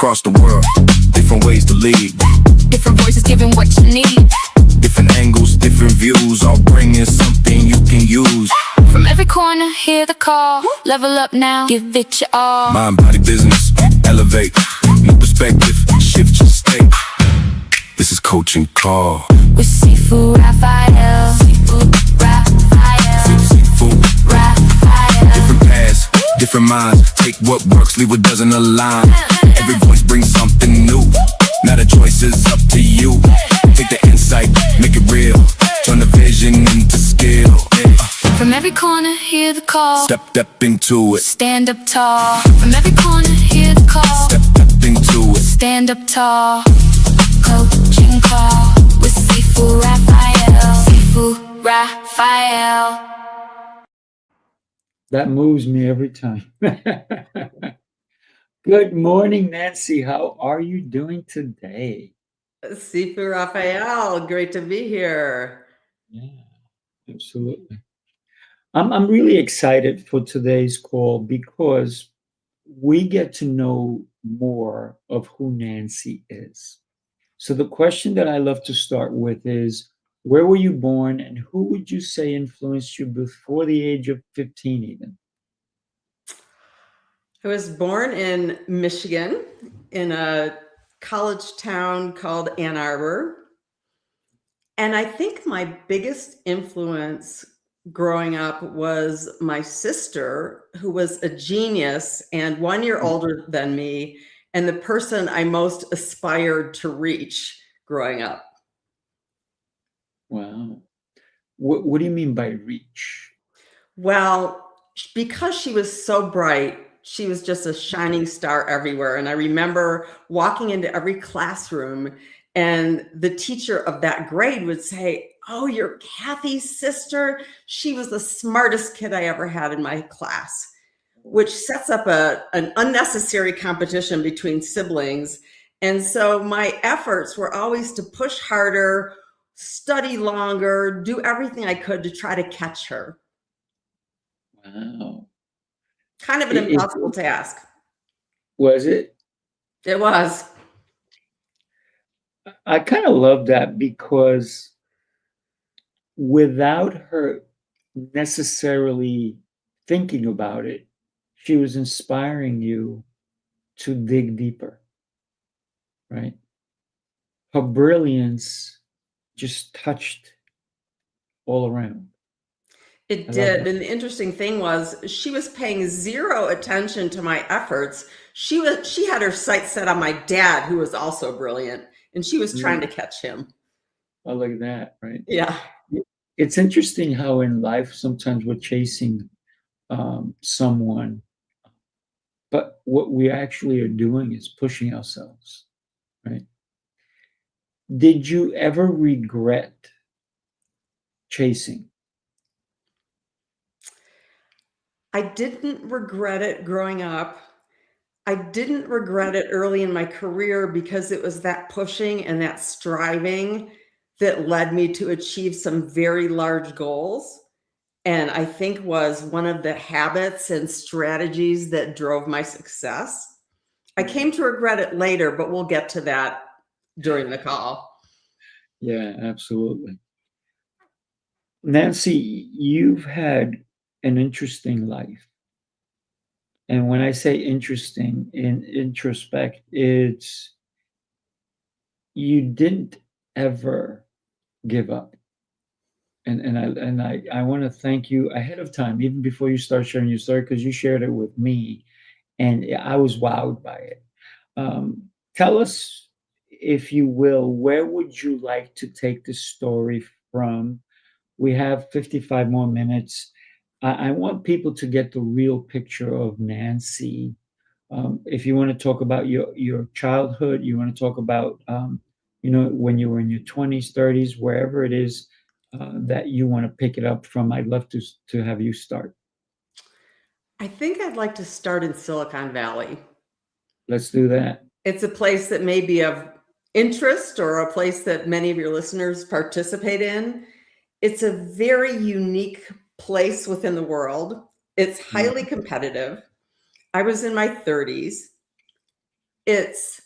across the world, different ways to lead, Different voices giving what you need. different angles, different views, all bringing something you can use. From every corner, hear the call. Level up now, give it your all. Mind, body, business, elevate, new perspective, shift your state. This is coaching call. With Sifu Rafael. Sifu Rafael. Sifu. Rafael. Different paths, different minds. Take what works, leave what doesn't align. Every voice brings something new. Now the choice is up to you. Take the insight, make it real. Turn the vision into skill. From every corner, hear the call. Step into it. Stand up tall. From every corner, hear the call. Step into it. Stand up tall. Coaching call. With Sifu Rafael. Sifu Rafael. That moves me every time. Good morning, Nancy. How are you doing today? Sifu Rafael, great to be here. Yeah, absolutely. I'm really excited for today's call because we get to know more of who Nancy is. So the question that I love to start with is, where were you born and who would you say influenced you before the age of 15 even? I was born in Michigan in a college town called Ann Arbor. And I think my biggest influence growing up was my sister, who was a genius and 1 year older than me, and the person I most aspired to reach growing up. Wow. What do you mean by reach? Well, because she was so bright, she was just a shining star everywhere. And I remember walking into every classroom and the teacher of that grade would say, "Oh, you're Kathy's sister. She was the smartest kid I ever had in my class," which sets up an unnecessary competition between siblings. And so my efforts were always to push harder, study longer, do everything I could to try to catch her. Wow. Kind of an impossible task. Was it? It was. I kind of love that because without her necessarily thinking about it, she was inspiring you to dig deeper, right? Her brilliance just touched all around. It I love did. that. And the interesting thing was she was paying zero attention to my efforts. She had her sights set on my dad, who was also brilliant, and she was trying to catch him. I like that, right? Yeah. It's interesting how in life sometimes we're chasing someone, but what we actually are doing is pushing ourselves, right? Did you ever regret chasing? I didn't regret it growing up. I didn't regret it early in my career because it was that pushing and that striving that led me to achieve some very large goals. And I think was one of the habits and strategies that drove my success. I came to regret it later, but we'll get to that during the call. Yeah, absolutely. Nancy, you've had an interesting life. And when I say interesting in introspect, it's you didn't ever give up. And I want to thank you ahead of time, even before you start sharing your story, because you shared it with me, and I was wowed by it. Tell us, if you will, where would you like to take the story from? We have 55 more minutes. I want people to get the real picture of Nancy. If you want to talk about your childhood, you want to talk about when you were in your 20s, 30s, wherever it is that you want to pick it up from, I'd love to have you start. I think I'd like to start in Silicon Valley. Let's do that. It's a place that may be of interest or a place that many of your listeners participate in. It's a very unique place within the world. It's highly competitive. I was in my 30s. it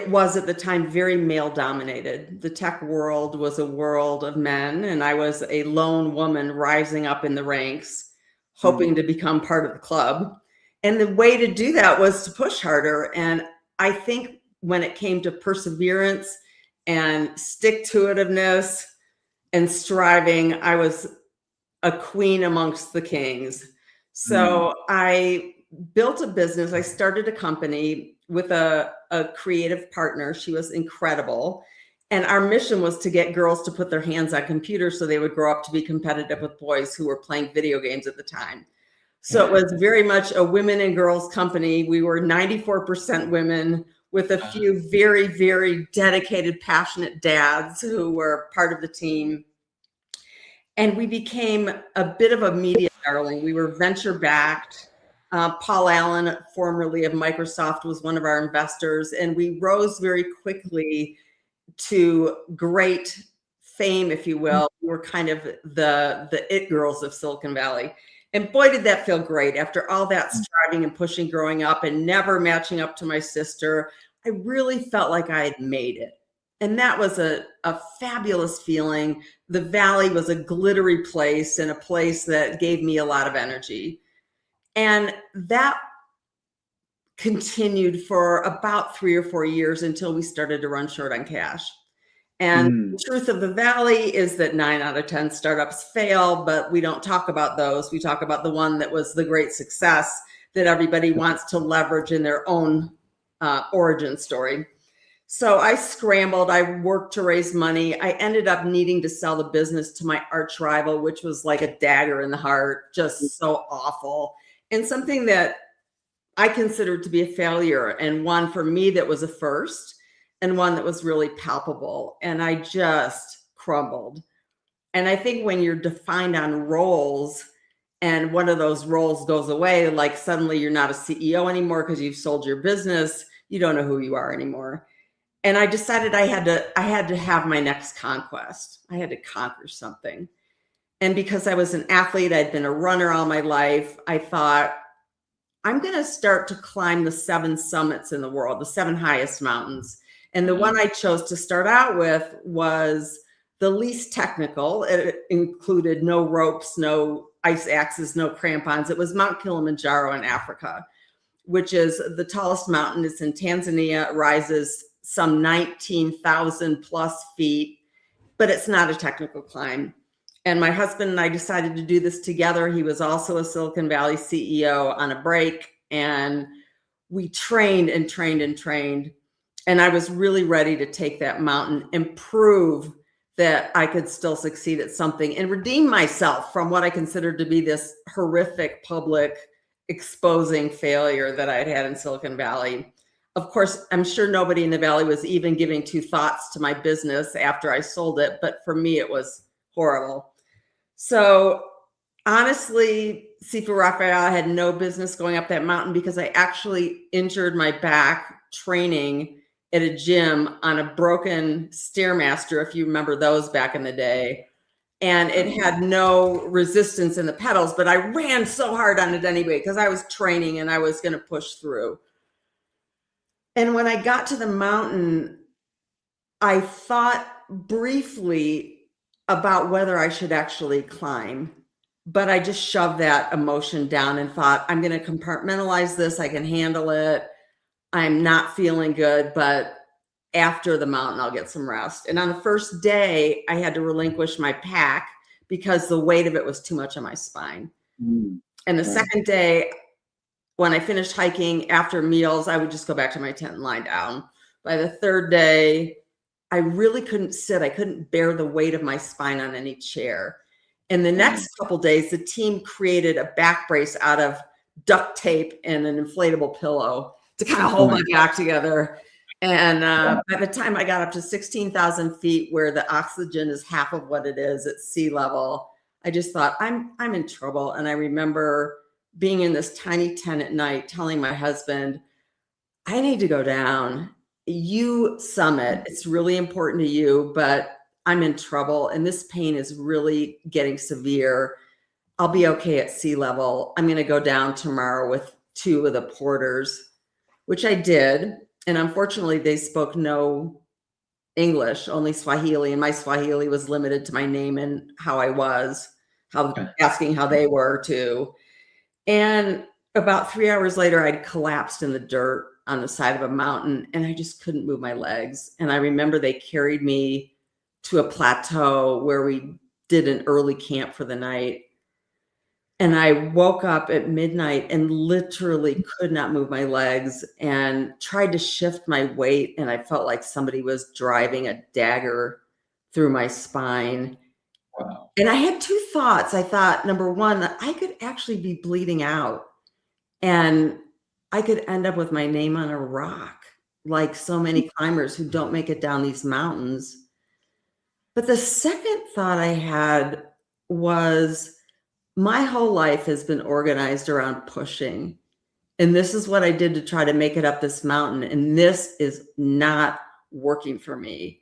was at the time very male dominated. The tech world was a world of men, and I was a lone woman rising up in the ranks, hoping to become part of the club. And the way to do that was to push harder. And I think when it came to perseverance and stick-to-itiveness and striving, I was a queen amongst the kings. So I built a business. I started a company with a creative partner. She was incredible. And our mission was to get girls to put their hands on computers so they would grow up to be competitive with boys who were playing video games at the time. So it was very much a women and girls company. We were 94% women with a few very, very dedicated, passionate dads who were part of the team. And we became a bit of a media darling. We were venture backed. Paul Allen, formerly of Microsoft, was one of our investors, and we rose very quickly to great fame, if you will. We were kind of the it girls of Silicon Valley. And boy, did that feel great. After all that striving and pushing growing up and never matching up to my sister, I really felt like I had made it. And that was a fabulous feeling. The Valley was a glittery place and a place that gave me a lot of energy. And that continued for about 3 or 4 years until we started to run short on cash. And the truth of the Valley is that 9 out of 10 startups fail, but we don't talk about those. We talk about the one that was the great success that everybody wants to leverage in their own origin story. So I scrambled. I worked to raise money. I ended up needing to sell the business to my arch rival, which was like a dagger in the heart, just so awful. And something that I considered to be a failure, and one for me that was a first, and one that was really palpable. And I just crumbled. And I think when you're defined on roles and one of those roles goes away, like suddenly you're not a CEO anymore because you've sold your business, you don't know who you are anymore. And I decided I had to have my next conquest. I had to conquer something. And because I was an athlete, I'd been a runner all my life, I thought, I'm going to start to climb the 7 summits in the world, the 7 highest mountains. And the one I chose to start out with was the least technical. It included no ropes, no ice axes, no crampons. It was Mount Kilimanjaro in Africa, which is the tallest mountain. It's in Tanzania. It rises some 19,000 plus feet, but it's not a technical climb. And my husband and I decided to do this together. He was also a Silicon Valley CEO on a break, and we trained and trained and trained. And I was really ready to take that mountain and prove that I could still succeed at something and redeem myself from what I considered to be this horrific public exposing failure that I'd had in Silicon Valley. Of course, I'm sure nobody in the Valley was even giving 2 thoughts to my business after I sold it, but for me, it was horrible. So honestly, Sifu Rafael had no business going up that mountain because I actually injured my back training at a gym on a broken Stairmaster, if you remember those back in the day. And it had no resistance in the pedals, but I ran so hard on it anyway because I was training and I was going to push through. And when I got to the mountain, I thought briefly about whether I should actually climb, but I just shoved that emotion down and thought, I'm going to compartmentalize this. I can handle it. I'm not feeling good, but after the mountain, I'll get some rest. And on the first day, I had to relinquish my pack because the weight of it was too much on my spine. And the second day, when I finished hiking after meals, I would just go back to my tent and lie down. By the third day, I really couldn't sit. I couldn't bear the weight of my spine on any chair. And the next couple days, the team created a back brace out of duct tape and an inflatable pillow to kind of hold my back together. And by the time I got up to 16,000 feet, where the oxygen is half of what it is at sea level, I just thought, I'm in trouble. And I remember being in this tiny tent at night, telling my husband, I need to go down. You summit. It's really important to you, but I'm in trouble. And this pain is really getting severe. I'll be okay at sea level. I'm going to go down tomorrow with 2 of the porters. which I did. And unfortunately, they spoke no English, only Swahili. And my Swahili was limited to my name and how I was, asking how they were too. And about 3 hours later, I'd collapsed in the dirt on the side of a mountain and I just couldn't move my legs. And I remember they carried me to a plateau where we did an early camp for the night. And I woke up at midnight and literally could not move my legs and tried to shift my weight. And I felt like somebody was driving a dagger through my spine. Wow. And I had two thoughts. I thought, number one, that I could actually be bleeding out and I could end up with my name on a rock, like so many climbers who don't make it down these mountains. But the second thought I had was, my whole life has been organized around pushing. And this is what I did to try to make it up this mountain. And this is not working for me.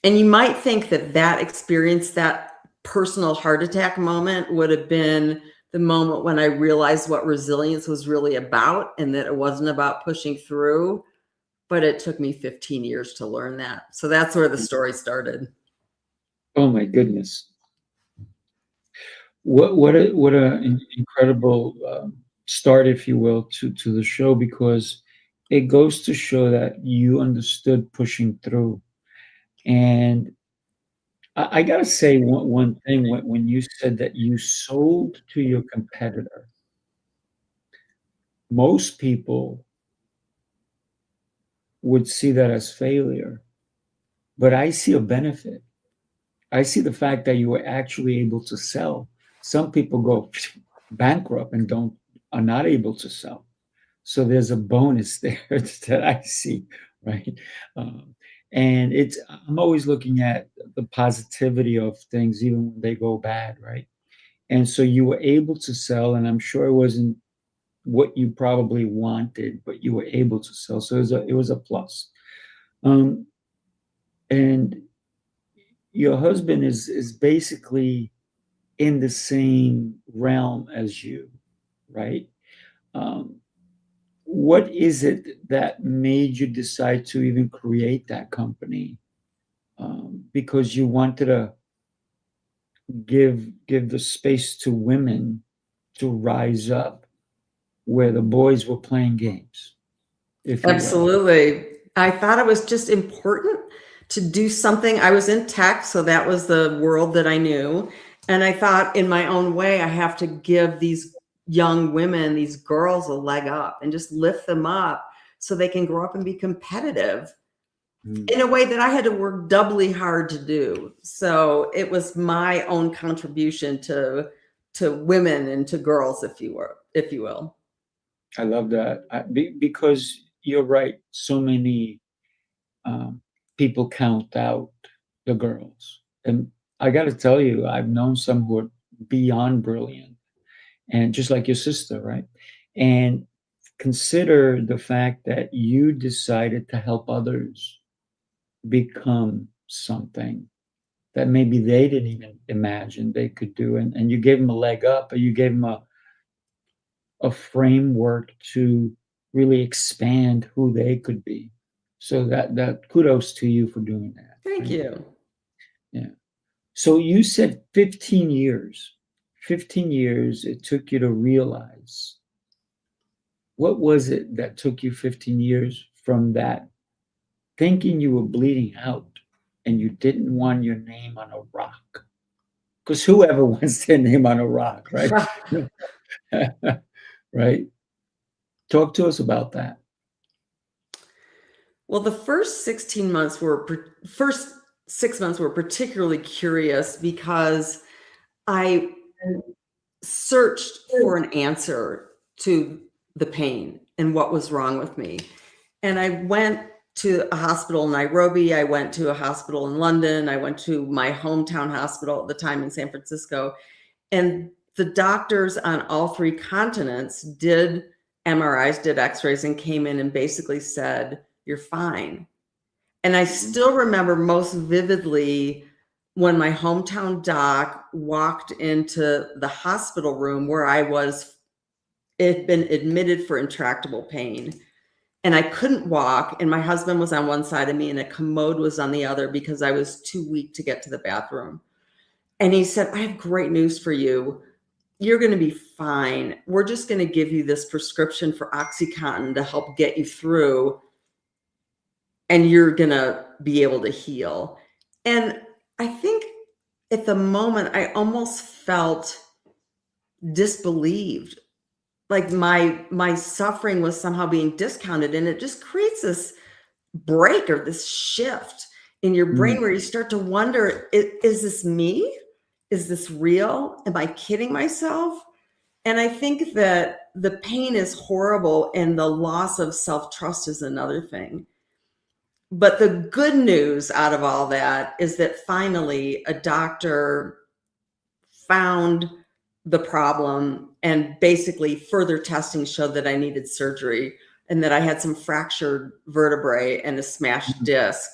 And you might think that that experience, that personal heart attack moment, would have been the moment when I realized what resilience was really about and that it wasn't about pushing through. But it took me 15 years to learn that. So that's where the story started. Oh my goodness. What an incredible start, if you will, to the show, because it goes to show that you understood pushing through. And I gotta say one thing, when you said that you sold to your competitor, most people would see that as failure, but I see a benefit. I see the fact that you were actually able to sell. Some people go bankrupt and are not able to sell. So there's a bonus there that I see, right? And I'm always looking at the positivity of things, even when they go bad, right? And so you were able to sell, and I'm sure it wasn't what you probably wanted, but you were able to sell. So it was a plus. And your husband is basically in the same realm as you, right? What is it that made you decide to even create that company? Because you wanted to give the space to women to rise up where the boys were playing games, if you will. Absolutely. I thought it was just important to do something. I was in tech, so that was the world that I knew. And I thought, in my own way, I have to give these young women, these girls, a leg up and just lift them up so they can grow up and be competitive in a way that I had to work doubly hard to do. So it was my own contribution to women and to girls, if you will. I love that. Because you're right. So many people count out the girls. And I got to tell you, I've known some who are beyond brilliant, and just like your sister, right? And consider the fact that you decided to help others become something that maybe they didn't even imagine they could do. And you gave them a leg up, or you gave them a framework to really expand who they could be. So that kudos to you for doing that. Thank right? you. Yeah. So you said 15 years. 15 years it took you to realize. What was it that took you 15 years from that thinking you were bleeding out and you didn't want your name on a rock? Because whoever wants their name on a rock, right? Right? Talk to us about that. Well, the first 6 months were particularly curious because I searched for an answer to the pain and what was wrong with me. And I went to a hospital in Nairobi. I went to a hospital in London. I went to my hometown hospital at the time in San Francisco. And the doctors on all three continents did MRIs, did x-rays, and came in and basically said, "You're fine." And I still remember most vividly when my hometown doc walked into the hospital room where I had been admitted for intractable pain. and I couldn't walk, and my husband was on one side of me and a commode was on the other because I was too weak to get to the bathroom. And he said, I have great news for you. You're going to be fine. We're just going to give you this prescription for OxyContin to help get you through, and you're going to be able to heal. And I think at the moment, I almost felt disbelieved, like my suffering was somehow being discounted, and it just creates this break or this shift in your brain where you start to wonder, is this me? Is this real? Am I kidding myself? And I think that the pain is horrible, and the loss of self-trust is another thing. But the good news out of all that is that finally a doctor found the problem, and basically further testing showed that I needed surgery and that I had some fractured vertebrae and a smashed disc.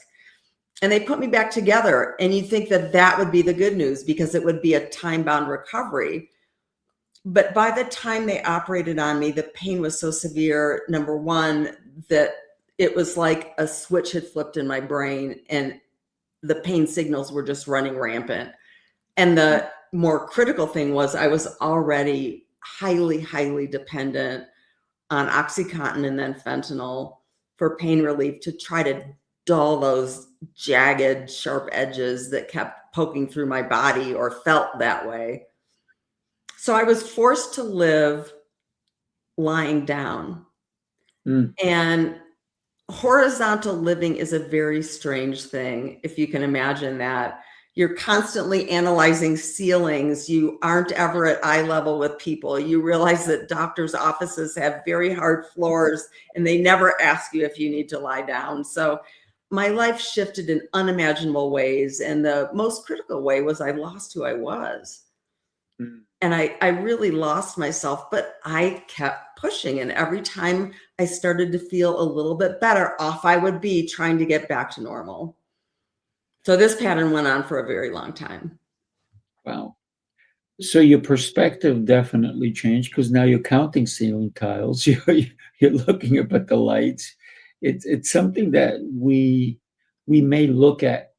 And they put me back together. And you'd think that that would be the good news because it would be a time-bound recovery. But by the time they operated on me, the pain was so severe, number one, that it was like a switch had flipped in my brain and the pain signals were just running rampant. And the more critical thing was I was already highly, highly dependent on OxyContin and then fentanyl for pain relief to try to dull those jagged, sharp edges that kept poking through my body or felt that way. So I was forced to live lying down. And horizontal living is a very strange thing, if you can imagine that. You're constantly analyzing ceilings. You aren't ever at eye level with people. You realize that doctors' offices have very hard floors and they never ask you if you need to lie down. So my life shifted in unimaginable ways. And the most critical way was I lost who I was. And I really lost myself, but I kept pushing. And every time I started to feel a little bit better, off I would be trying to get back to normal. So this pattern went on for a very long time. Wow. So your perspective definitely changed because now you're counting ceiling tiles. You're looking up at the lights. It's something that we may look at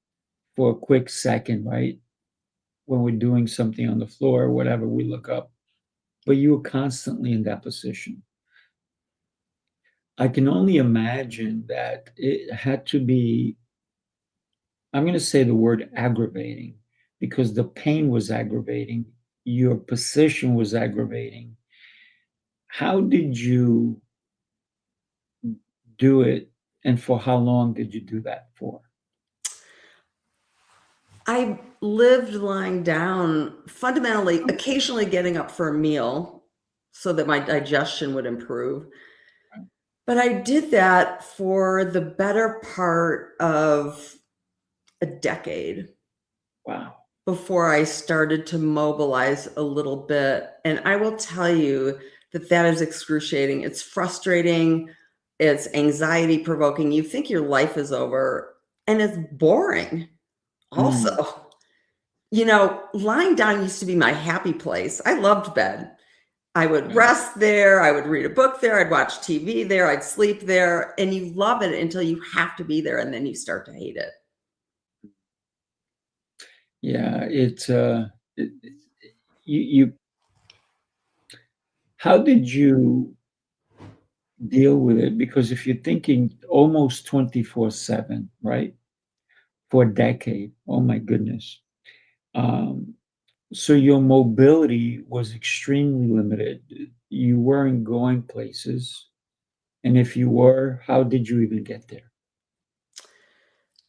for a quick second, right? When we're doing something on the floor or whatever, we look up. But you were constantly in that position. I can only imagine that it had to be, I'm going to say the word aggravating, because the pain was aggravating. Your position was aggravating. How did you do it? And for how long did you do that for? I lived lying down, fundamentally, occasionally getting up for a meal so that my digestion would improve. But I did that for the better part of a decade. Wow. Before I started to mobilize a little bit. And I will tell you that that is excruciating. It's frustrating. It's anxiety provoking. You think your life is over, and it's boring. Also, you know, lying down used to be my happy place. I loved bed. I would rest there. I would read a book there. I'd watch TV there. I'd sleep there. And you love it until you have to be there. And then you start to hate it. Yeah, you how did you deal with it? Because if you're thinking almost 24/7, right? For a decade, oh my goodness. So your mobility was extremely limited. You weren't going places. And if you were, how did you even get there?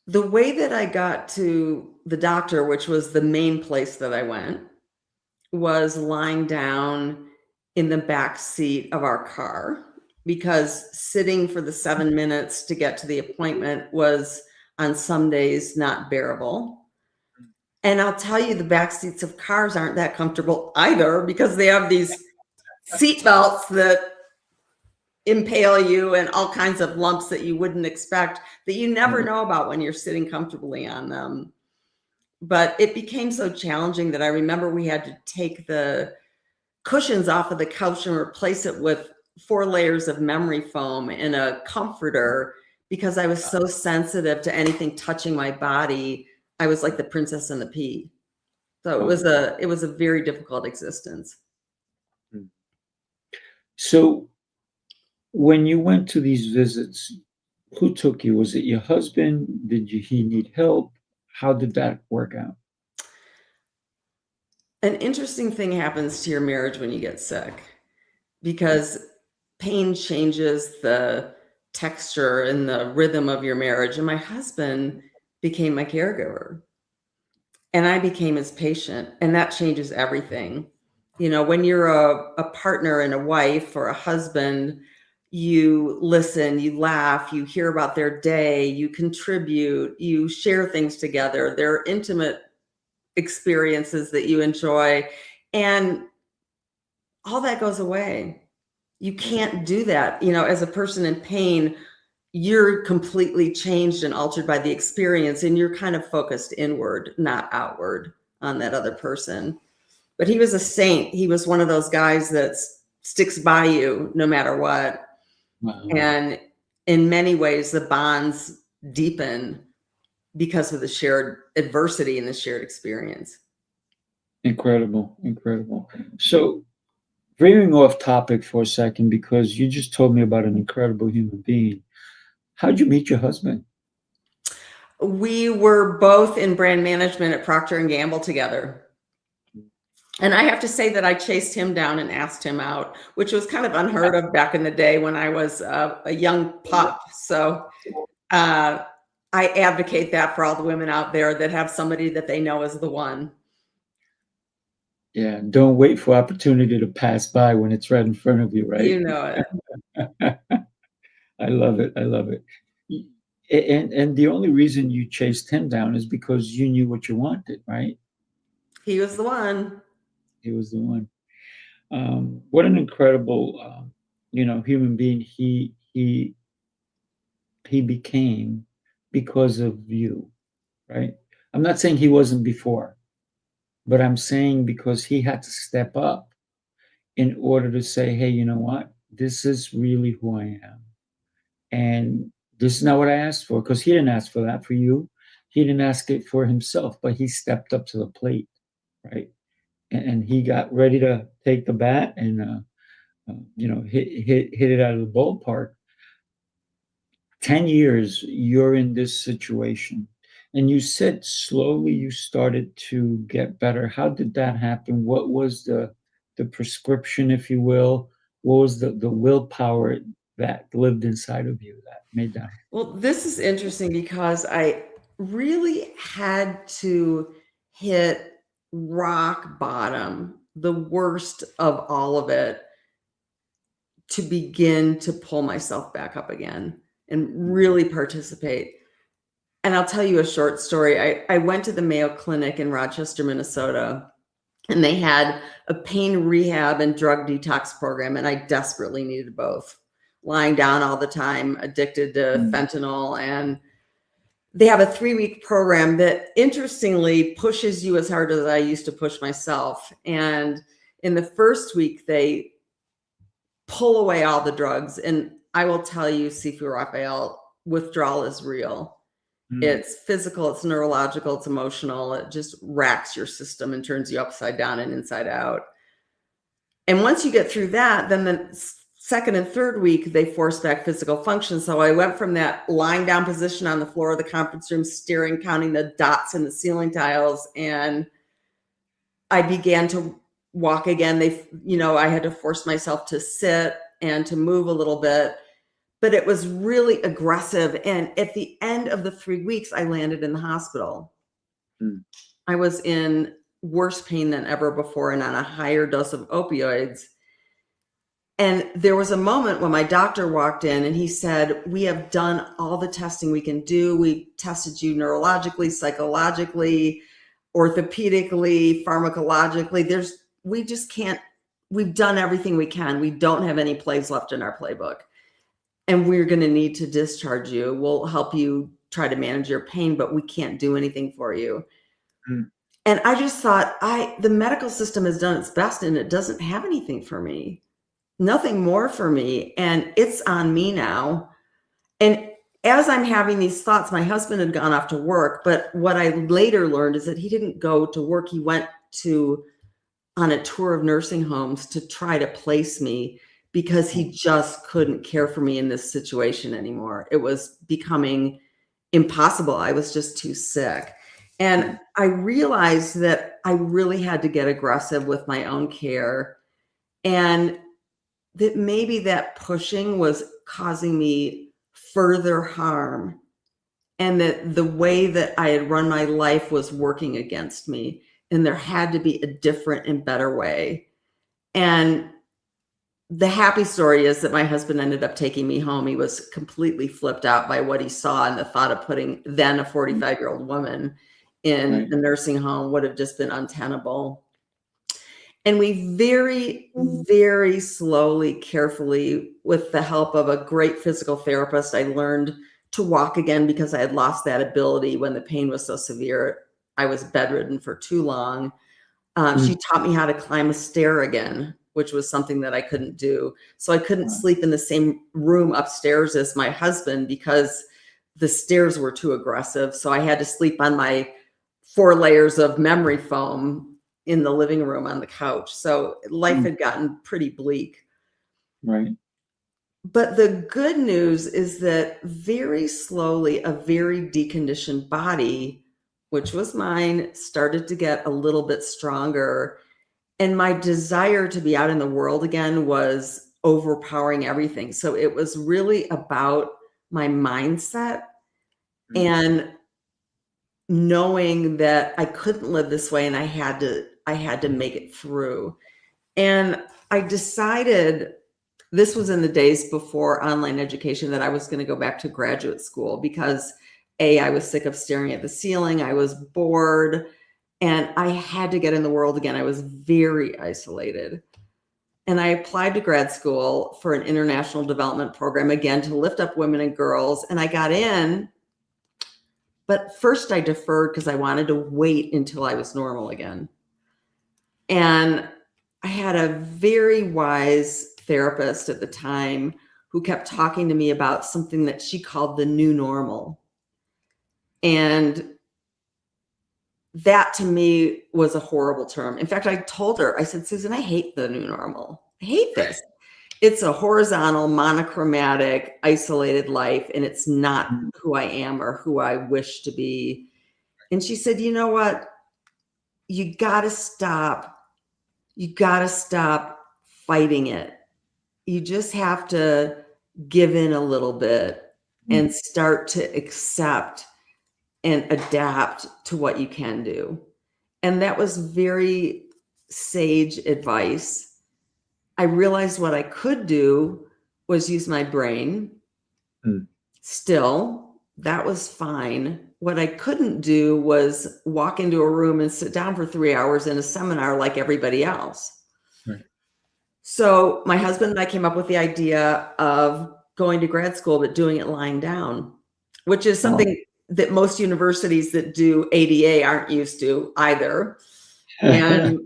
The way that I got to the doctor, which was the main place that I went, was lying down in the back seat of our car, because sitting for the 7 minutes to get to the appointment was on some days not bearable. And I'll tell you, the back seats of cars aren't that comfortable either, because they have these seat belts that impale you and all kinds of lumps that you wouldn't expect, that you never know about when you're sitting comfortably on them. But it became so challenging that I remember we had to take the cushions off of the couch and replace it with 4 layers of memory foam and a comforter because I was so sensitive to anything touching my body. I was like the princess and the pea. So it was a very difficult existence. So when you went to these visits, who took you? Was it your husband? He need help? How did that work out? An interesting thing happens to your marriage when you get sick because pain changes the texture and the rhythm of your marriage. And my husband became my caregiver and I became his patient, and that changes everything. You know, when you're a partner and a wife or a husband, you listen, you laugh, you hear about their day, you contribute, you share things together. They're intimate experiences that you enjoy, and all that goes away. You can't do that. You know, as a person in pain, you're completely changed and altered by the experience, and you're kind of focused inward, not outward on that other person. But he was a saint. He was one of those guys that sticks by you no matter what. Wow. And in many ways, the bonds deepen because of the shared adversity and the shared experience. Incredible, incredible. So, veering off topic for a second, because you just told me about an incredible human being. How'd you meet your husband? We were both in brand management at Procter and Gamble together. And I have to say that I chased him down and asked him out, which was kind of unheard of back in the day when I was a young pup. So I advocate that for all the women out there that have somebody that they know is the one. Yeah, don't wait for opportunity to pass by when it's right in front of you, right? You know it. I love it. I love it. And the only reason you chased him down is because you knew what you wanted, right? He was the one. He was the one. What an incredible, human being he became because of you, right? I'm not saying he wasn't before, but I'm saying because he had to step up in order to say, hey, you know what? This is really who I am. And this is not what I asked for, because he didn't ask for that for you. He didn't ask it for himself, but he stepped up to the plate, right? And he got ready to take the bat and hit it out of the ballpark. 10 years you're in this situation, and you said slowly you started to get better. How did that happen? What was the prescription, if you will? What was the willpower that lived inside of you that made that? Well, this is interesting because I really had to hit rock bottom, the worst of all of it, to begin to pull myself back up again and really participate. And I'll tell you a short story. I went to the Mayo Clinic in Rochester, Minnesota, and they had a pain rehab and drug detox program, and I desperately needed both. Lying down all the time, addicted to fentanyl, and they have a 3-week program that interestingly pushes you as hard as I used to push myself. And in the first week, they pull away all the drugs. And I will tell you, Sifu Rafael, withdrawal is real. It's physical, it's neurological, it's emotional. It just racks your system and turns you upside down and inside out. And once you get through that, then the second and third week, they force back physical function. So I went from that lying down position on the floor of the conference room, staring, counting the dots in the ceiling tiles, and I began to walk again. I had to force myself to sit and to move a little bit, but it was really aggressive. And at the end of the 3 weeks, I landed in the hospital. I was in worse pain than ever before and on a higher dose of opioids. And there was a moment when my doctor walked in and he said, we have done all the testing we can do. We tested you neurologically, psychologically, orthopedically, pharmacologically. We've done everything we can. We don't have any plays left in our playbook. And we're going to need to discharge you. We'll help you try to manage your pain, but we can't do anything for you. And I just thought, the medical system has done its best and it doesn't have anything for me. nothing more for me. And it's on me now. And as I'm having these thoughts, my husband had gone off to work, but what I later learned is that he didn't go to work. He went on a tour of nursing homes to try to place me because he just couldn't care for me in this situation anymore. It was becoming impossible. I was just too sick. And I realized that I really had to get aggressive with my own care, and that maybe that pushing was causing me further harm, and that the way that I had run my life was working against me, and there had to be a different and better way. And the happy story is that my husband ended up taking me home. He was completely flipped out by what he saw, and the thought of putting then a 45-year-old woman in Right. the nursing home would have just been untenable. And we very, very slowly, carefully, with the help of a great physical therapist, I learned to walk again because I had lost that ability when the pain was so severe. I was bedridden for too long. She taught me how to climb a stair again, which was something that I couldn't do. So I couldn't sleep in the same room upstairs as my husband because the stairs were too aggressive. So I had to sleep on my 4 layers of memory foam in the living room on the couch. So life had gotten pretty bleak. Right. But the good news is that very slowly, a very deconditioned body, which was mine, started to get a little bit stronger. And my desire to be out in the world again was overpowering everything. So it was really about my mindset and knowing that I couldn't live this way and I had to make it through. And I decided, this was in the days before online education, that I was going to go back to graduate school because I was sick of staring at the ceiling. I was bored and I had to get in the world again. I was very isolated. And I applied to grad school for an international development program, again, to lift up women and girls. And I got in, but first I deferred because I wanted to wait until I was normal again. And I had a very wise therapist at the time who kept talking to me about something that she called the new normal. And that to me was a horrible term. In fact, I told her, I said, Susan, I hate the new normal. I hate this. It's a horizontal, monochromatic, isolated life, and it's not who I am or who I wish to be. And she said, you know what? You got to stop. You got to stop fighting it. You just have to give in a little bit and start to accept and adapt to what you can do. And that was very sage advice. I realized what I could do was use my brain. Still, that was fine. What I couldn't do was walk into a room and sit down for 3 hours in a seminar like everybody else. Right. So my husband and I came up with the idea of going to grad school, but doing it lying down, which is something that most universities that do ADA aren't used to either. And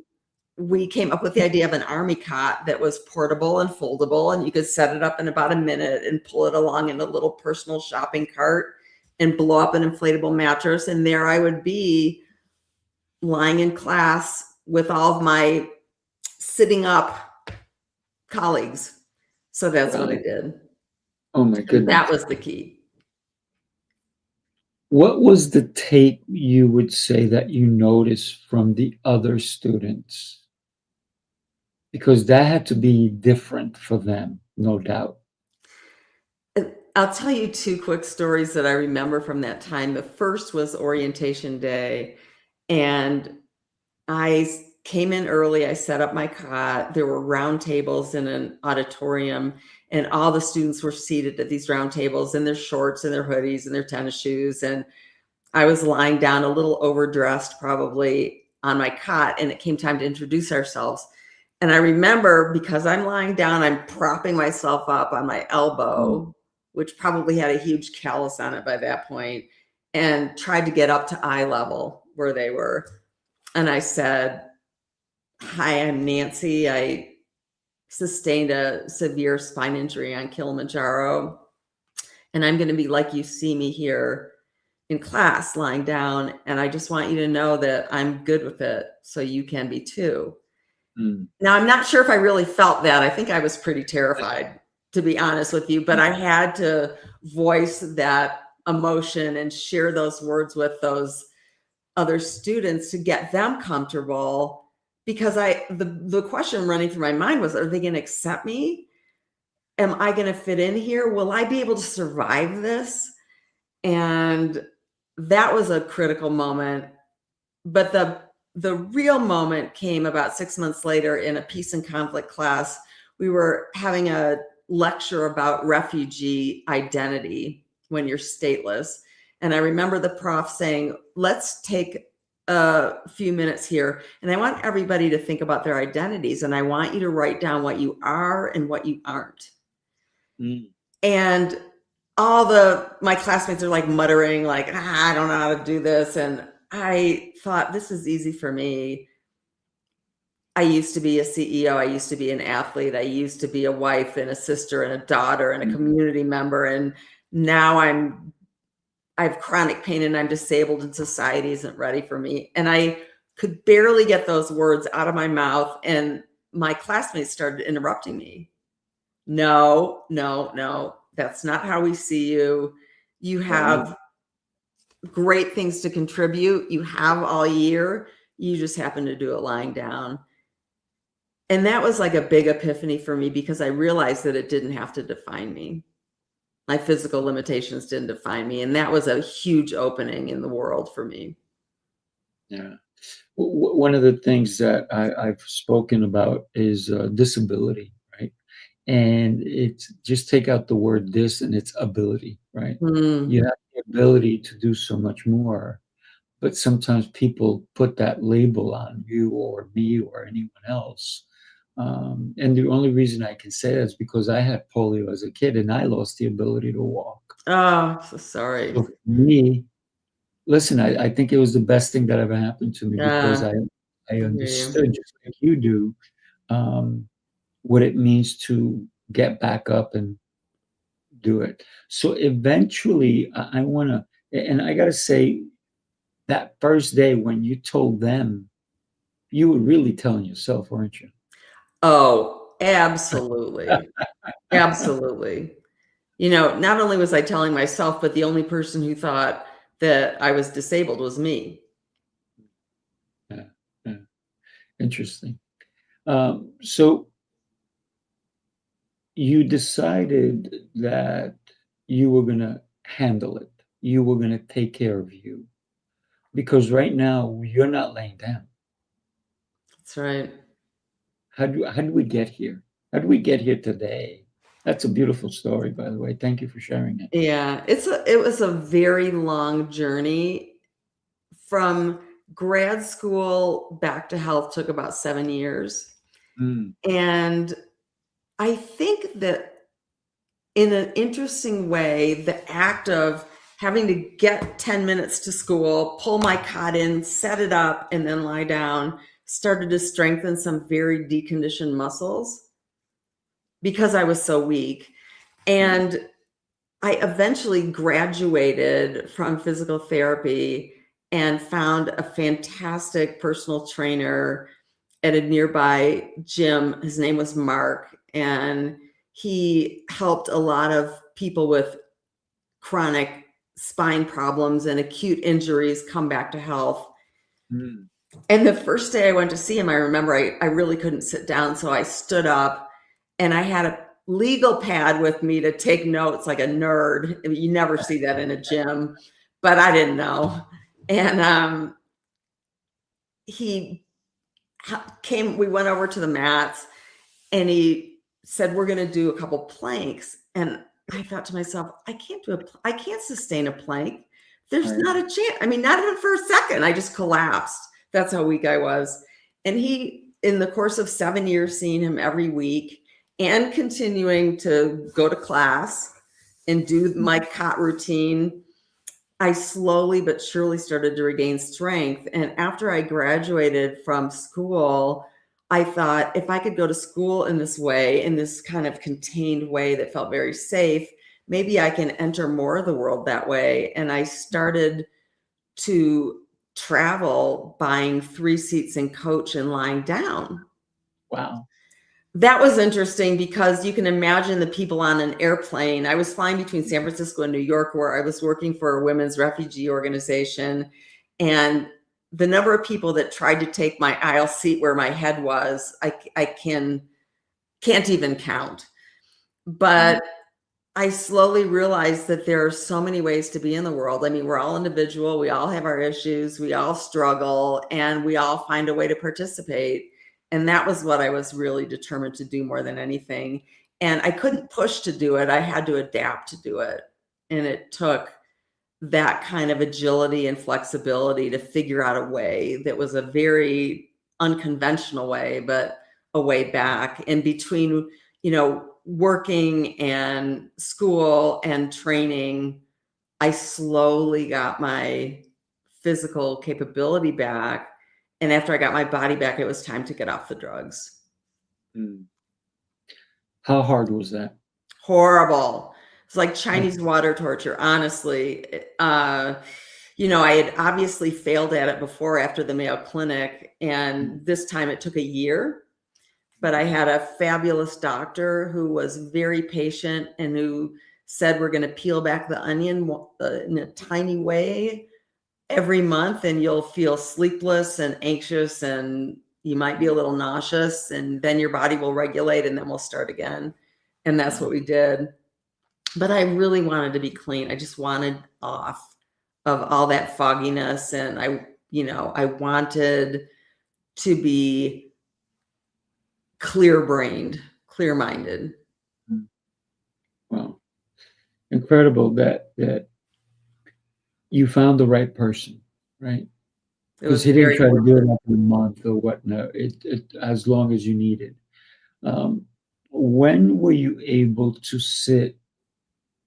we came up with the idea of an army cot that was portable and foldable, and you could set it up in about a minute and pull it along in a little personal shopping cart and blow up an inflatable mattress. And there I would be lying in class with all of my sitting up colleagues. So that's what I did. Oh my goodness. That was the key. What was the take you would say that you noticed from the other students? Because that had to be different for them, no doubt. I'll tell you 2 quick stories that I remember from that time. The first was orientation day, and I came in early. I set up my cot. There were round tables in an auditorium, and all the students were seated at these round tables in their shorts and their hoodies and their tennis shoes. And I was lying down a little overdressed, probably, on my cot, and it came time to introduce ourselves. And I remember, because I'm lying down, I'm propping myself up on my elbow, which probably had a huge callus on it by that point, and tried to get up to eye level where they were. And I said, hi, I'm Nancy. I sustained a severe spine injury on Kilimanjaro. And I'm going to be like you see me here in class lying down. And I just want you to know that I'm good with it. So you can be too. Mm. Now, I'm not sure if I really felt that. I think I was pretty terrified, to be honest with you, but I had to voice that emotion and share those words with those other students to get them comfortable, because the question running through my mind was, are they going to accept me? Am I going to fit in here? Will I be able to survive this? And that was a critical moment. But the real moment came about 6 months later in a peace and conflict class. We were having a lecture about refugee identity when you're stateless. And I remember the prof saying, let's take a few minutes here. And I want everybody to think about their identities. And I want you to write down what you are and what you aren't. Mm. And my classmates are like muttering, like, I don't know how to do this. And I thought, this is easy for me. I used to be a CEO. I used to be an athlete. I used to be a wife and a sister and a daughter and a community member. And now I have chronic pain and I'm disabled and society isn't ready for me. And I could barely get those words out of my mouth. And my classmates started interrupting me. No, that's not how we see you. You have great things to contribute. You have all year. You just happen to do it lying down. And that was like a big epiphany for me, because I realized that it didn't have to define me. My physical limitations didn't define me. And that was a huge opening in the world for me. Yeah. One of the things that I've spoken about is disability, right? And it's just take out the word dis and it's ability, right? You have the ability to do so much more, but sometimes people put that label on you or me or anyone else. And the only reason I can say that is because I had polio as a kid and I lost the ability to walk. Oh, so sorry. So for me, listen, I think it was the best thing that ever happened to me, because I understood, just like you do, what it means to get back up and do it. So eventually I want to, and I got to say, that first day when you told them, you were really telling yourself, weren't you? Oh, absolutely. Absolutely. Not only was I telling myself, but the only person who thought that I was disabled was me. Yeah, yeah. Interesting. So you decided that you were going to handle it. You were going to take care of you, because right now you're not laying down. That's right. How do we get here? How do we get here today? That's a beautiful story, by the way. Thank you for sharing it. Yeah, it was a very long journey. From grad school back to health took about 7 years. Mm. And I think that in an interesting way, the act of having to get 10 minutes to school, pull my cot in, set it up, and then lie down started to strengthen some very deconditioned muscles because I was so weak. And I eventually graduated from physical therapy and found a fantastic personal trainer at a nearby gym. His name was Mark, and he helped a lot of people with chronic spine problems and acute injuries come back to health. Mm. And the first day I went to see him, I remember I really couldn't sit down. So I stood up and I had a legal pad with me to take notes like a nerd. I mean, you never see that in a gym, but I didn't know. And he came, we went over to the mats and he said, we're going to do a couple planks. And I thought to myself, I can't sustain a plank. There's not a chance. I mean, not even for a second. I just collapsed. That's how weak I was. And he, in the course of 7 years, seeing him every week and continuing to go to class and do my cot routine, I slowly but surely started to regain strength. And after I graduated from school, I thought, if I could go to school in this way, in this kind of contained way that felt very safe, maybe I can enter more of the world that way. And I started to travel buying 3 seats in coach and lying down. Wow. That was interesting because you can imagine the people on an airplane. I was flying between San Francisco and New York, where I was working for a women's refugee organization. And the number of people that tried to take my aisle seat where my head was, I can't even count. But I slowly realized that there are so many ways to be in the world. I mean, we're all individual. We all have our issues. We all struggle, and we all find a way to participate. And that was what I was really determined to do more than anything. And I couldn't push to do it. I had to adapt to do it. And it took that kind of agility and flexibility to figure out a way that was a very unconventional way, but a way back. And between, working and school and training, I slowly got my physical capability back. And after I got my body back, it was time to get off the drugs. How hard was that? Horrible. It's like Chinese water torture, honestly. I had obviously failed at it before after the Mayo Clinic, and this time it took a year. But I had a fabulous doctor who was very patient and who said, we're going to peel back the onion in a tiny way every month, and you'll feel sleepless and anxious, and you might be a little nauseous, and then your body will regulate, and then we'll start again. And that's what we did. But I really wanted to be clean. I just wanted off of all that fogginess. And I wanted to be clear-brained, clear-minded. Wow. Incredible that you found the right person, right? Because he didn't try to do it after a month or what. No, it as long as you needed. When were you able to sit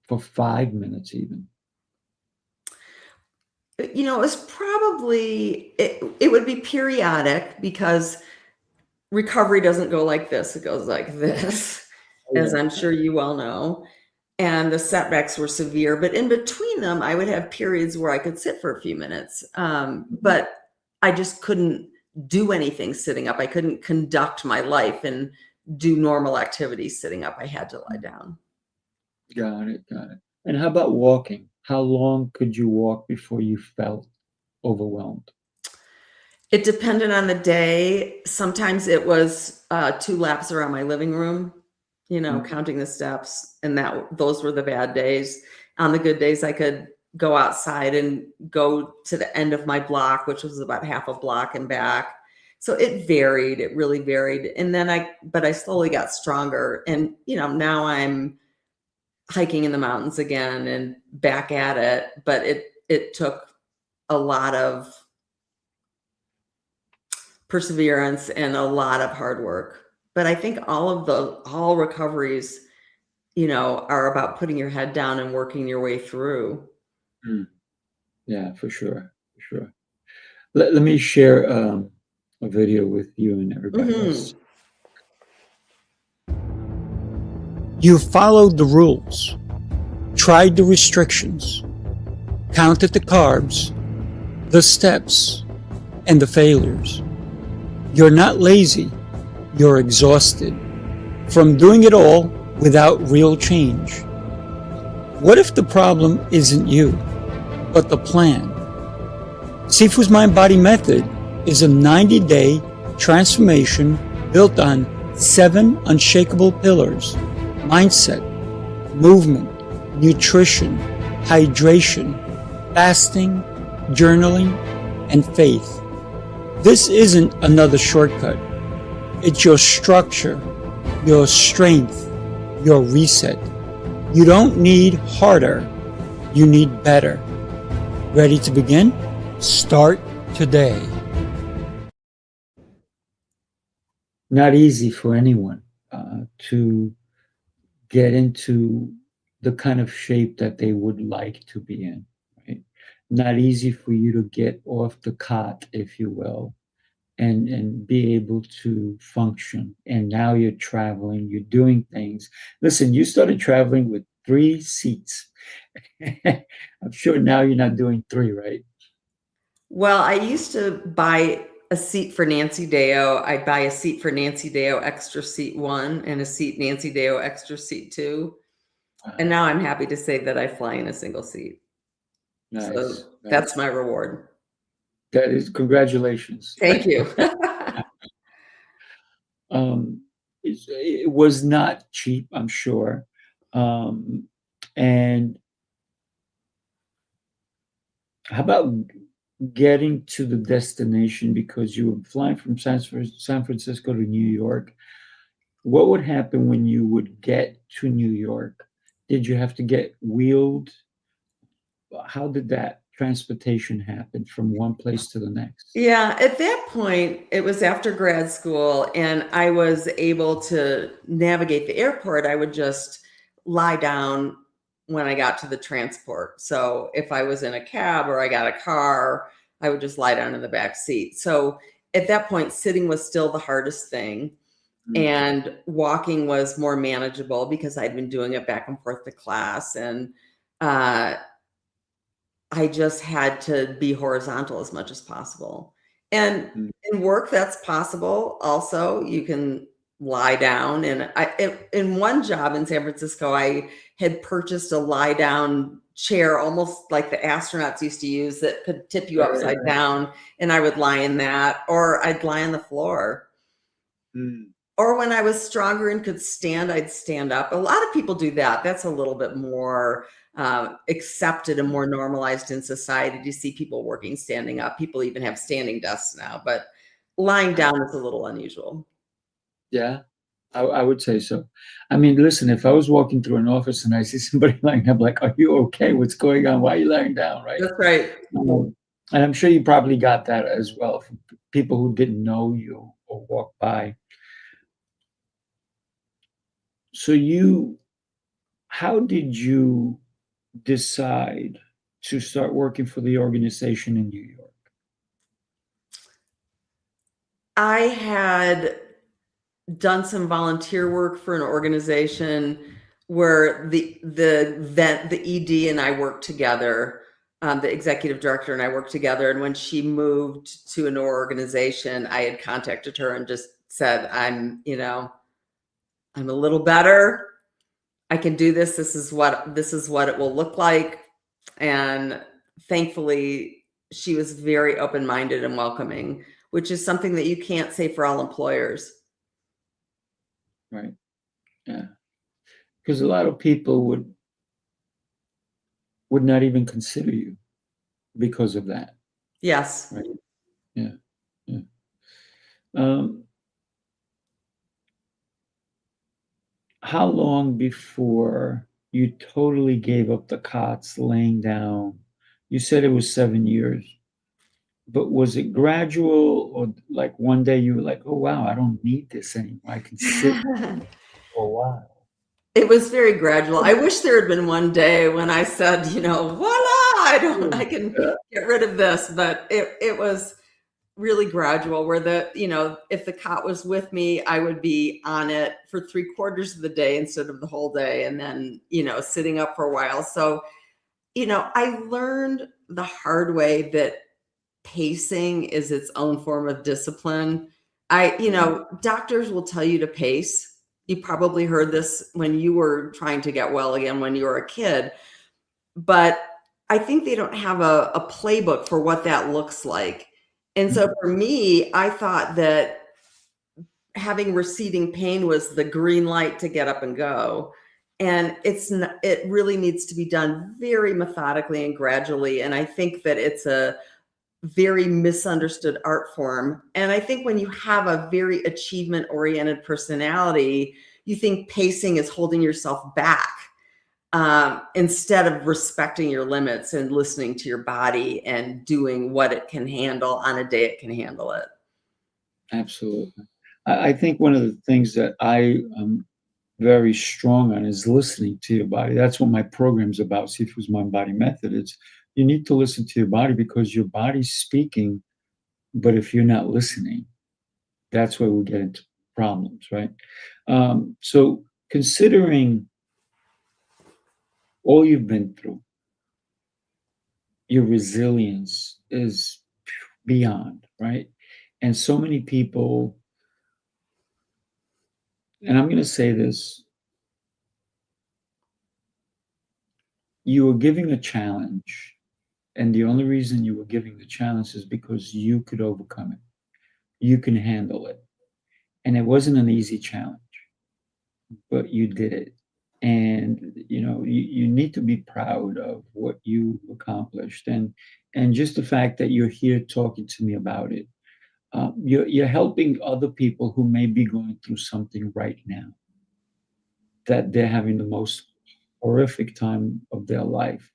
for 5 minutes even? It was probably, it would be periodic, because recovery doesn't go like this. It goes like this, as I'm sure you well know. And the setbacks were severe, but in between them, I would have periods where I could sit for a few minutes. But I just couldn't do anything sitting up. I couldn't conduct my life and do normal activities sitting up. I had to lie down. Got it. And how about walking? How long could you walk before you felt overwhelmed? It depended on the day. Sometimes it was 2 laps around my living room, counting the steps, and those were the bad days. On the good days, I could go outside and go to the end of my block, which was about half a block and back. So it varied. It really varied. And then but I slowly got stronger. And, now I'm hiking in the mountains again and back at it. But it took a lot of perseverance and a lot of hard work. But I think all recoveries, are about putting your head down and working your way through. Yeah, for sure. Let me share a video with you and everybody else. You followed the rules, tried the restrictions, counted the carbs, the steps, and the failures. You're not lazy, you're exhausted from doing it all without real change. What if the problem isn't you, but the plan? Sifu's Mind-Body Method is a 90-day transformation built on 7 unshakable pillars: mindset, movement, nutrition, hydration, fasting, journaling, and faith. This isn't another shortcut. It's your structure, your strength, your reset. You don't need harder, you need better. Ready to begin? Start today. Not easy for anyone to get into the kind of shape that they would like to be in, right? Not easy for you to get off the cot, if you will, and be able to function. And now you're traveling, you're doing things. Listen, you started traveling with 3 seats. I'm sure now you're not doing 3, right? Well, I used to buy a seat for Nancy Deyo. I'd buy a seat for Nancy Deyo extra seat 1 and a seat Nancy Deyo extra seat 2. And now I'm happy to say that I fly in a single seat. Nice, So nice. that's my reward. That is, congratulations. Thank you. um, it was not cheap, I'm sure. And how about getting to the destination, because you were flying from San Francisco to New York? What would happen when you would get to New York? Did you have to get wheeled? How did that transportation happen from one place to the next? Yeah, at that point, it was after grad school, and I was able to navigate the airport. I would just lie down when I got to the transport. So if I was in a cab or I got a car, I would just lie down in the back seat. So at that point, sitting was still the hardest thing. And walking was more manageable because I'd been doing it back and forth to class. And I just had to be horizontal as much as possible. And in work, that's possible. Also, you can lie down. And in one job in San Francisco, I had purchased a lie down chair, almost like the astronauts used to use, that could tip you upside down. And I would lie in that, or I'd lie on the floor. Or when I was stronger and could stand, I'd stand up. A lot of people do that. That's a little bit more accepted and more normalized in society to see people working standing up. People even have standing desks now, but lying down is a little unusual. Yeah, I would say so. I mean, listen, if I was walking through an office and I see somebody lying up, like, are you okay? What's going on? Why are you lying down? Right. That's right. And I'm sure you probably got that as well from people who didn't know you or walk by. So how did you decide to start working for the organization in New York? I had done some volunteer work for an organization where the ED and I worked together. The executive director and I worked together. And when she moved to an organization, I had contacted her and just said, I'm a little better. I can do this. This is what it will look like. And thankfully, she was very open-minded and welcoming, which is something that you can't say for all employers. Right. Yeah. Because a lot of people would not even consider you because of that. Yes. Right. Yeah. Yeah. How long before you totally gave up the cots, laying down? You said it was 7 years, but was it gradual, or like one day you were like, oh, wow, I don't need this anymore. I can sit for a while. It was very gradual. I wish there had been one day when I said, voila, I can get rid of this, but it was really gradual, where if the cot was with me, I would be on it for 3/4 of the day instead of the whole day. And then, sitting up for a while. So, I learned the hard way that pacing is its own form of discipline. Doctors will tell you to pace. You probably heard this when you were trying to get well again when you were a kid, but I think they don't have a playbook for what that looks like. And so for me, I thought that having receding pain was the green light to get up and go. And it really needs to be done very methodically and gradually. And I think that it's a very misunderstood art form. And I think when you have a very achievement-oriented personality, you think pacing is holding yourself back, instead of respecting your limits and listening to your body and doing what it can handle on a day it can handle it. Absolutely. I think one of the things that I am very strong on is listening to your body. That's what my program's about, Sifu's Mind Body Method. It's, you need to listen to your body, because your body's speaking But if you're not listening, that's where we get into problems, right? So considering all you've been through, your resilience is beyond, right? And so many people, and I'm going to say this, you were giving a challenge, and the only reason you were giving the challenge is because you could overcome it. You can handle it. And it wasn't an easy challenge, but you did it. And you need to be proud of what you accomplished, and just the fact that you're here talking to me about it. You're helping other people who may be going through something right now, that they're having the most horrific time of their life,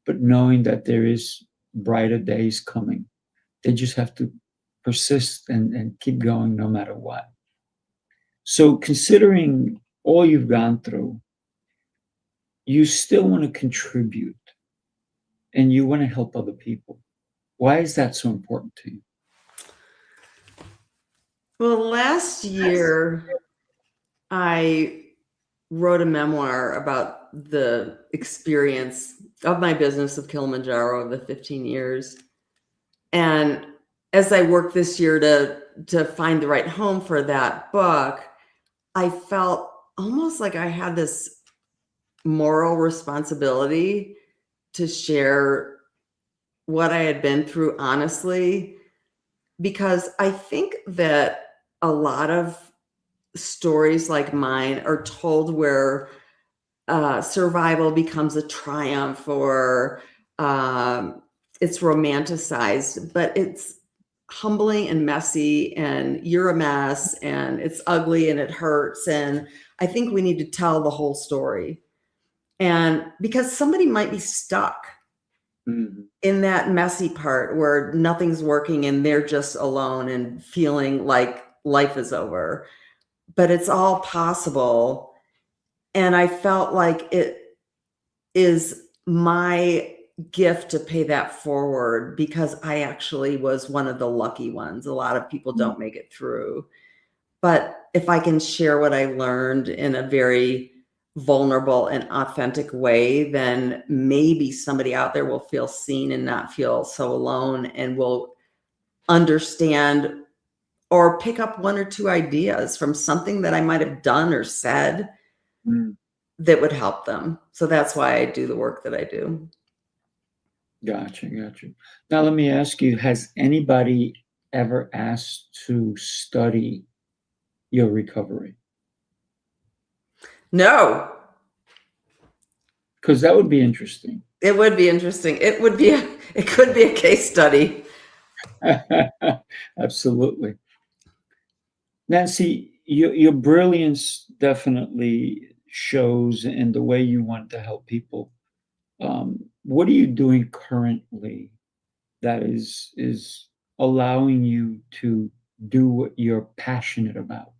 but knowing that there is brighter days coming. They just have to persist and keep going no matter what. So considering all you've gone through, you still want to contribute and you want to help other people. Why is that so important to you? Well, last year I wrote a memoir about the experience of my business of Kilimanjaro of the 15 years. And as I worked this year to find the right home for that book, I felt almost like I had this moral responsibility to share what I had been through honestly, because I think that a lot of stories like mine are told where survival becomes a triumph, or it's romanticized, but it's humbling and messy, and you're a mess, and it's ugly and it hurts. And I think we need to tell the whole story. And because somebody might be stuck in that messy part where nothing's working and they're just alone and feeling like life is over, but it's all possible. And I felt like it is my gift to pay that forward, because I actually was one of the lucky ones. A lot of people don't make it through. But if I can share what I learned in a very vulnerable and authentic way, then maybe somebody out there will feel seen and not feel so alone, and will understand or pick up one or two ideas from something that I might have done or said that would help them. So that's why I do the work that I do. Gotcha. Now let me ask you, has anybody ever asked to study your recovery? No. Because that would be interesting. It would be interesting. It could be a case study. Absolutely. Nancy, your brilliance definitely shows in the way you want to help people. What are you doing currently that is allowing you to do what you're passionate about?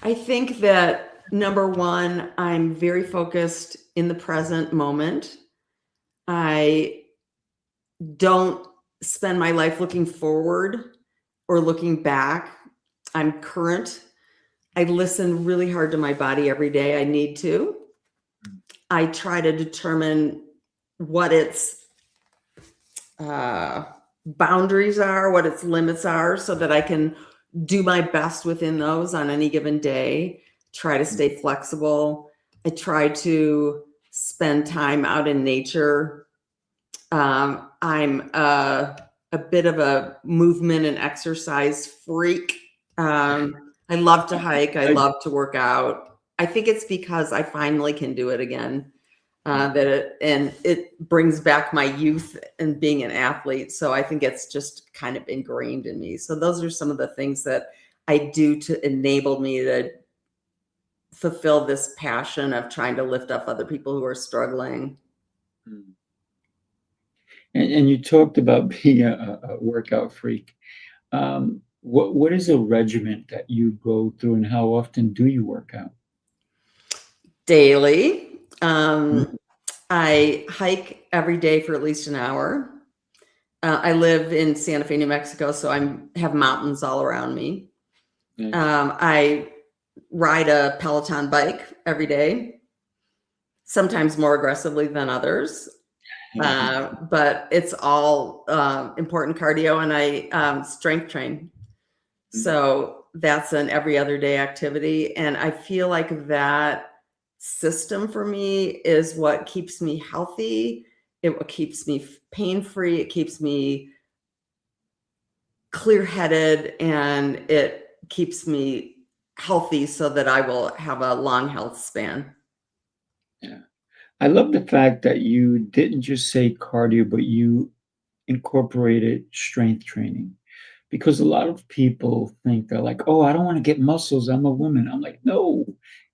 I think that number one, I'm very focused in the present moment. I don't spend my life looking forward or looking back. I'm current. I listen really hard to my body every day. I need to. I try to determine what its boundaries are, what its limits are, so that I can do my best within those on any given day. Try to stay flexible. I try to spend time out in nature. I'm a bit of a movement and exercise freak. I love to hike. I love to work out. I think it's because I finally can do it again. It brings back my youth and being an athlete. So I think it's just kind of ingrained in me. So those are some of the things that I do to enable me to fulfill this passion of trying to lift up other people who are struggling. And you talked about being a workout freak. What is a regimen that you go through, and how often do you work out? Daily. I hike every day for at least an hour. I live in Santa Fe, New Mexico, so have mountains all around me. Nice. I ride a Peloton bike every day, sometimes more aggressively than others. But it's all important cardio, and I strength train. So that's an every other day activity. And I feel like that system for me is what keeps me healthy. It keeps me pain free. It keeps me clear headed, and it keeps me healthy so that I will have a long health span. Yeah. I love the fact that you didn't just say cardio, but you incorporated strength training. Because a lot of people think they're like, oh, I don't want to get muscles. I'm a woman. I'm like, no,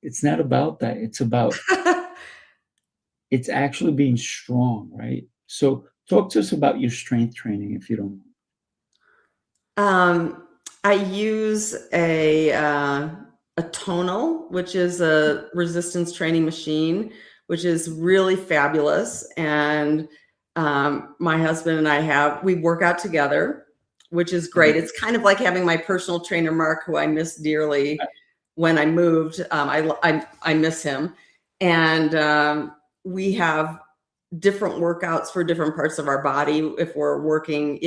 it's not about that. It's actually being strong, right? So talk to us about your strength training, if you don't Um, I use a tonal, which is a resistance training machine, which is really fabulous. And my husband and we work out together, which is great. mind. It's kind of like having my personal trainer, Mark, who I miss dearly. When I moved, I miss him. And we have different workouts for different parts of our body. If we're working,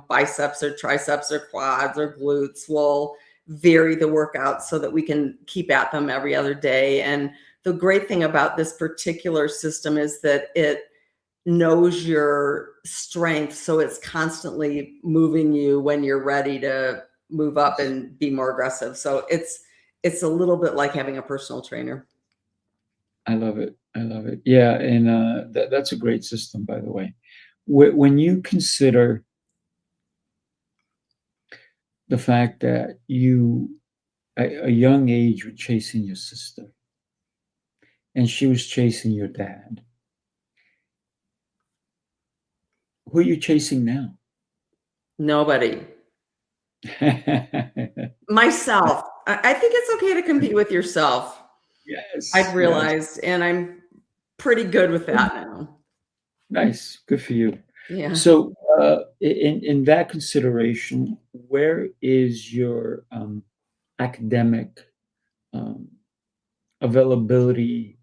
biceps or triceps or quads or glutes, we'll vary the workouts so that we can keep at them every other day. And the great thing about this particular system is that it knows your strength. So it's constantly moving you when you're ready to move up and be more aggressive. So it's a little bit like having a personal trainer. I love it. I love it. Yeah, and that's a great system, by the way. When you consider the fact that you, at a young age, were chasing your sister, and she was chasing your dad, who are you chasing now? Nobody. Myself. I think it's okay to compete with yourself. Yes. I've realized, and I'm pretty good with that now. Nice. Good for you. Yeah. So, in that consideration, where is your academic um, availability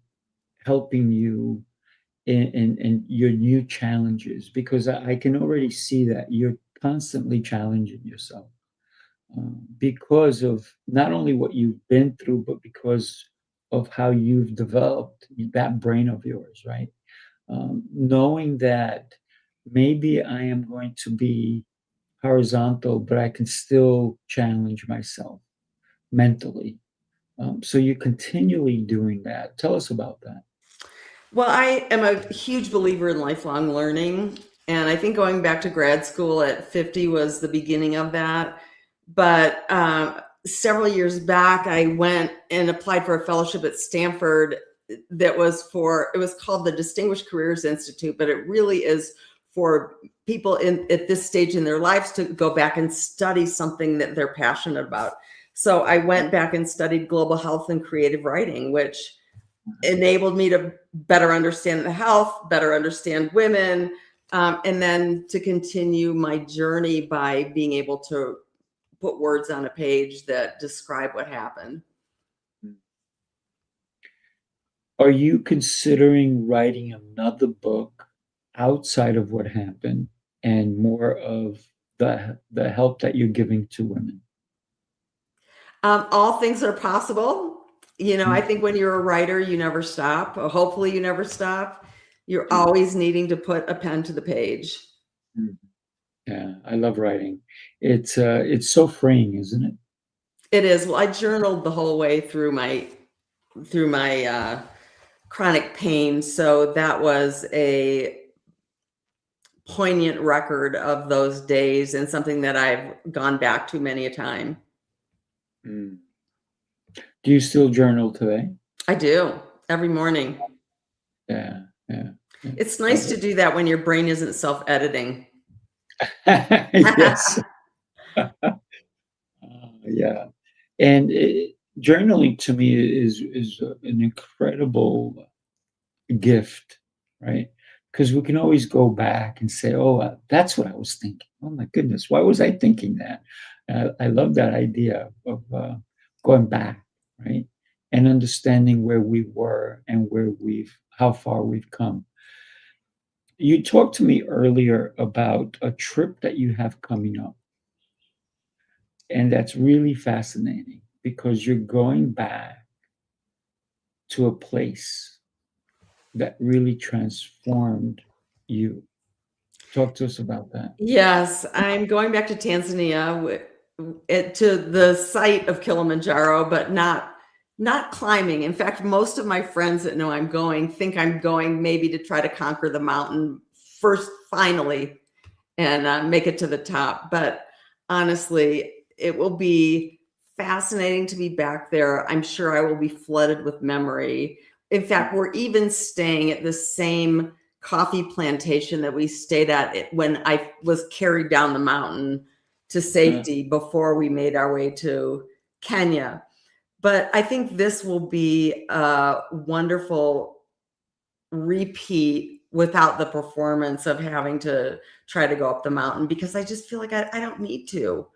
helping you in your new challenges? Because I can already see that you're constantly challenging yourself because of not only what you've been through, but because of how you've developed that brain of yours, right? Knowing that maybe I am going to be horizontal, but I can still challenge myself mentally. So you're continually doing that. Tell us about that. Well, I am a huge believer in lifelong learning. And I think going back to grad school at 50 was the beginning of that. But several years back, I went and applied for a fellowship at Stanford it was called the Distinguished Careers Institute, but it really is for people at this stage in their lives to go back and study something that they're passionate about. So I went back and studied global health and creative writing, which enabled me to better understand the health, better understand women, and then to continue my journey by being able to put words on a page that describe what happened. Are you considering writing another book outside of what happened and more of the help that you're giving to women? All things are possible. I think when you're a writer, you never stop. Or hopefully you never stop. You're always needing to put a pen to the page. Yeah, I love writing. It's so freeing, isn't it? It is. Well, I journaled the whole way through my chronic pain. So that was a poignant record of those days and something that I've gone back to many a time. Mm. Do you still journal today? I do, every morning. Yeah. It's nice to do that when your brain isn't self-editing. Yes. Yeah. And journaling to me is an incredible gift, right? because we can always go back and say, "Oh, that's what I was thinking. Oh my goodness, why was I thinking that?" I love that idea of going back, right, and understanding where we were and how far we've come. You talked to me earlier about a trip that you have coming up, and that's really fascinating because you're going back to a place that really transformed you. Talk to us about that. Yes, I'm going back to Tanzania to the site of Kilimanjaro, but not climbing. In fact, most of my friends that know I'm going think I'm going maybe to try to conquer the mountain first, finally, and make it to the top. But honestly, it will be fascinating to be back there. I'm sure I will be flooded with memory. In fact, we're even staying at the same coffee plantation that we stayed at when I was carried down the mountain to safety before we made our way to Kenya. But I think this will be a wonderful repeat without the performance of having to try to go up the mountain, because I just feel like I don't need to.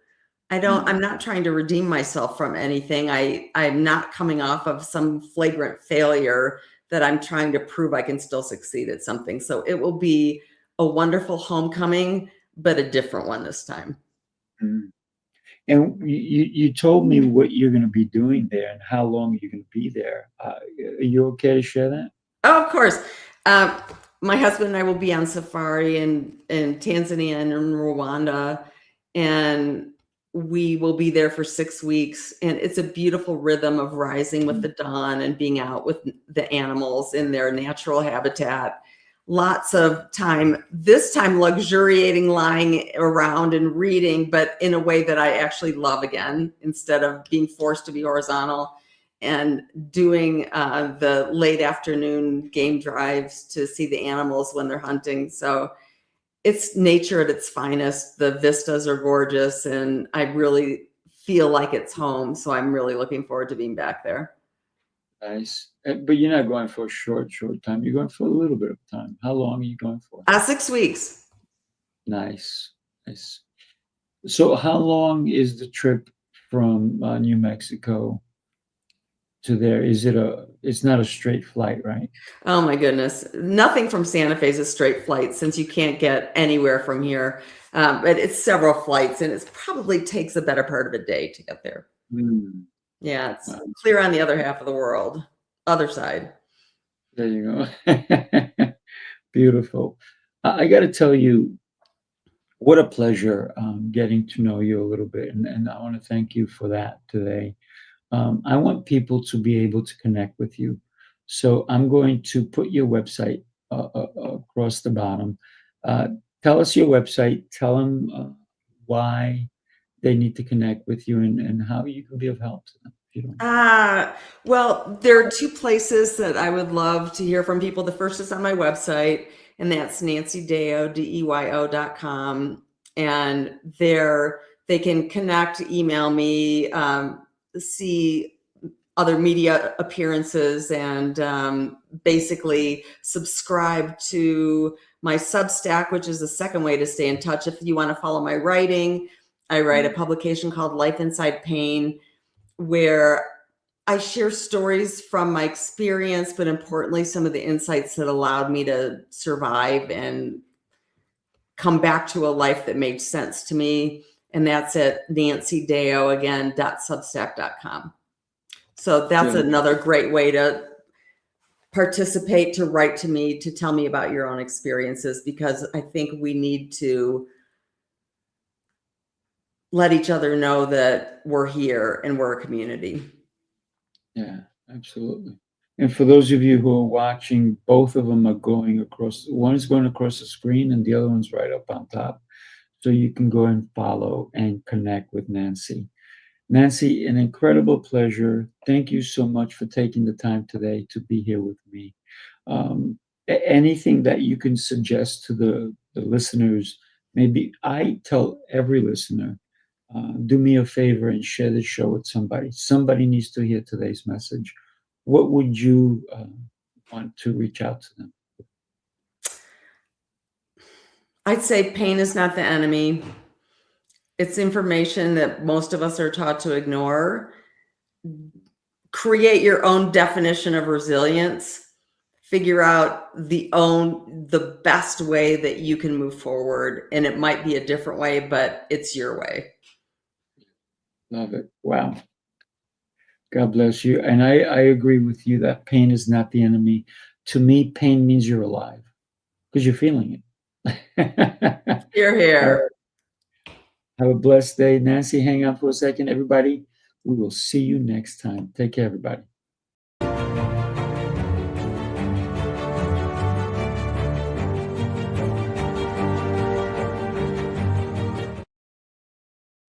I'm not trying to redeem myself from anything. I'm not coming off of some flagrant failure that I'm trying to prove I can still succeed at something. So it will be a wonderful homecoming, but a different one this time. Mm. And you told me what you're going to be doing there and how long you're going to be there. Are you okay to share that? Oh, of course. My husband and I will be on safari in Tanzania and in Rwanda, and we will be there for 6 weeks. And it's a beautiful rhythm of rising with the dawn and being out with the animals in their natural habitat. Lots of time, this time luxuriating, lying around and reading, but in a way that I actually love again, instead of being forced to be horizontal, and doing the late afternoon game drives to see the animals when they're hunting. So it's nature at its finest. The vistas are gorgeous, and I really feel like it's home. So I'm really looking forward to being back there. Nice. But you're not going for a short time. You're going for a little bit of time. How long are you going for? 6 weeks. Nice. Nice. So how long is the trip from New Mexico to there? It's not a straight flight, right? Oh my goodness. Nothing from Santa Fe is a straight flight, since you can't get anywhere from here. But it's several flights, and it probably takes a better part of a day to get there. Mm. Yeah, it's Wow. clear on the other half of the world, other side. There you go. Beautiful. I got to tell you, what a pleasure getting to know you a little bit. And I want to thank you for that today. I want people to be able to connect with you. So I'm going to put your website across the bottom. Uh, Tell us your website. Tell them why they need to connect with you and how you can be of help to them. If you don't. Well, there are two places that I would love to hear from people. The first is on my website, and that's Nancy Deyo, DEYO.com. And there they can connect, email me, see other media appearances, and basically subscribe to my Substack, which is the second way to stay in touch. If you want to follow my writing, I write a publication called Life Inside Pain, where I share stories from my experience, but importantly, some of the insights that allowed me to survive and come back to a life that made sense to me. And that's at Nancy Deyo again, .substack.com. So that's another great way to participate, to write to me, to tell me about your own experiences, because I think we need to let each other know that we're here and we're a community. Yeah, absolutely. And for those of you who are watching, both of them are going across. One is going across the screen, and the other one's right up on top. So you can go and follow and connect with Nancy. Nancy, an incredible pleasure. Thank you so much for taking the time today to be here with me. Anything that you can suggest to the listeners? Maybe I tell every listener, do me a favor and share this show with somebody. Somebody needs to hear today's message. What would you want to reach out to them? I'd say pain is not the enemy. It's information that most of us are taught to ignore. Create your own definition of resilience. Figure out the best way that you can move forward. And it might be a different way, but it's your way. Love it. Wow. God bless you. And I agree with you that pain is not the enemy. To me, pain means you're alive because you're feeling it. You're here. Have a blessed day. Nancy, hang on for a second, everybody. We will see you next time. Take care, everybody.